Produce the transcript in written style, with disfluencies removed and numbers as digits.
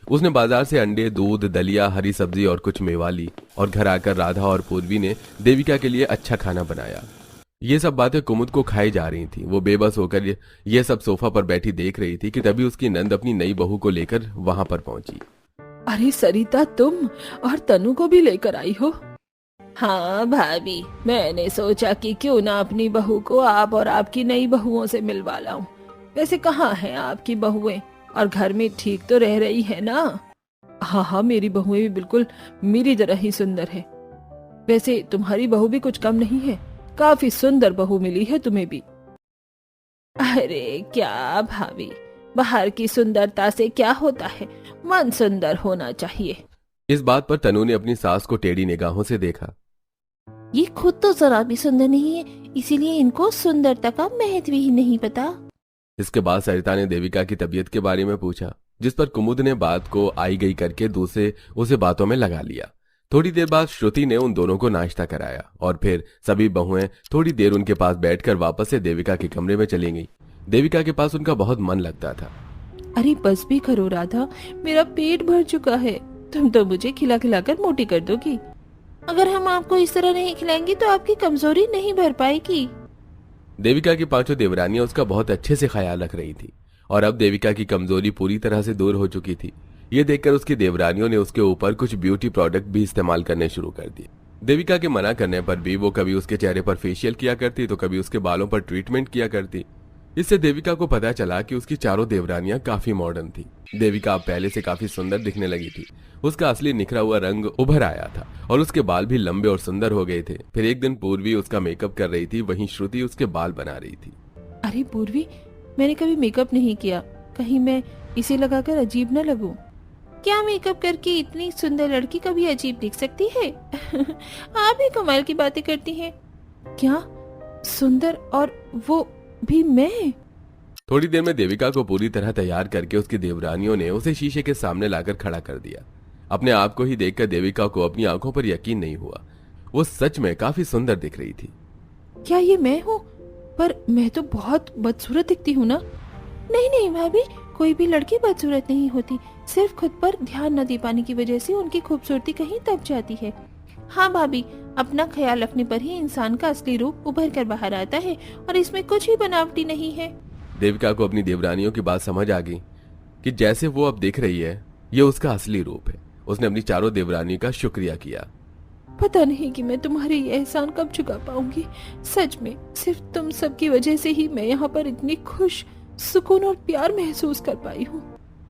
उसने बाजार से अंडे, दूध, दलिया, हरी सब्जी और कुछ मेवा ली और घर आकर राधा और पूर्वी ने देविका के लिए अच्छा खाना बनाया। ये सब बातें कुमुद को खाई जा रही थी। वो बेबस होकर ये सब सोफा पर बैठी देख रही थी कि तभी उसकी नंद अपनी नई बहू को लेकर वहां पर पहुंची। अरे सरिता, तुम और तनु को भी लेकर आई हो? हाँ भाभी, मैंने सोचा कि क्यों ना अपनी बहू को आप और आपकी नई बहुओं से मिलवा लाऊं। वैसे कहाँ हैं आपकी बहुएं, और घर में ठीक तो रह रही है ना? हाँ हाँ, मेरी बहुएं भी बिल्कुल मेरी तरह ही सुंदर है। वैसे तुम्हारी बहू भी कुछ कम नहीं है, काफी सुंदर बहू मिली है तुम्हें भी। अरे क्या भाभी, बाहर की सुंदरता से क्या होता है, मन सुंदर होना चाहिए। इस बात पर तनु ने अपनी सास को टेढ़ी निगाहों से देखा। ये खुद तो जरा भी सुंदर नहीं है, इसीलिए इनको सुंदरता का महत्व ही नहीं पता। इसके बाद सरिता ने देविका की तबीयत के बारे में पूछा, जिस पर कुमुद ने बात को आई गई करके दूसरे उसे बातों में लगा लिया। थोड़ी देर बाद श्रुति ने उन दोनों को नाश्ता कराया और फिर सभी बहुएं थोड़ी देर उनके पास बैठकर वापस से देविका के कमरे में चली गईं। देविका के पास उनका बहुत मन लगता था। अरे बस भी करो राधा, मेरा पेट भर चुका है। तुम तो मुझे खिला खिलाकर मोटी कर दोगी। अगर हम आपको इस तरह नहीं खिलाएंगे तो आपकी कमजोरी नहीं भर पाएगी। देविका की पांचों देवरानियां उसका बहुत अच्छे से ख्याल रख रही थी और अब देविका की कमजोरी पूरी तरह से दूर हो चुकी थी। ये देखकर उसकी देवरानियों ने उसके ऊपर कुछ ब्यूटी प्रोडक्ट भी इस्तेमाल करने शुरू कर दिए। देविका के मना करने पर भी वो कभी उसके चेहरे पर फेशियल किया करती तो कभी उसके बालों पर ट्रीटमेंट किया करती। इससे देविका को पता चला कि उसकी चारों देवरानियां काफी मॉडर्न थी। देविका अब पहले से काफी सुंदर दिखने लगी थी। उसका असली निखरा हुआ रंग उभर आया था और उसके बाल भी लंबे और सुंदर हो गए थे। फिर एक दिन पूर्वी उसका मेकअप कर रही थी, वहीं श्रुति उसके बाल बना रही थी। अरे पूर्वी, मैंने कभी मेकअप नहीं किया, कहीं मैं इसे लगाकर अजीब न लगूं। क्या मेकअप करके इतनी सुंदर लड़की कभी अजीब दिख सकती है? आप ही कमाल की बातें करती हैं। क्या सुंदर, और वो भी मैं? थोड़ी देर में देविका को पूरी तरह तैयार करके उसकी देवरानियों ने उसे शीशे के सामने लाकर खड़ा कर दिया। अपने आप को ही देखकर देविका को अपनी आंखों पर यकीन नहीं हुआ। वो सच में काफी सुंदर दिख रही थी। क्या ये मैं हूँ? पर मैं तो बहुत बदसूरत दिखती हूँ ना? नहीं नहीं भाभी, कोई भी लड़की बदसूरत नहीं होती, सिर्फ खुद पर ध्यान न दे पाने की वजह से उनकी खूबसूरती कहीं दब जाती है। हाँ भाभी, अपना ख्याल रखने पर ही इंसान का असली रूप उभर कर बाहर आता है और इसमें कुछ भी बनावटी नहीं है। देविका को अपनी देवरानियों की बात समझ आ गई कि जैसे वो अब दिख रही है ये उसका असली रूप है। उसने अपनी चारों देवरानियों का शुक्रिया किया। पता नहीं कि मैं तुम्हारे ये एहसान कब चुका पाऊंगी। सच में सिर्फ तुम सबकी वजह से ही मैं यहाँ पर इतनी खुश, सुकून और प्यार महसूस कर पाई हूँ।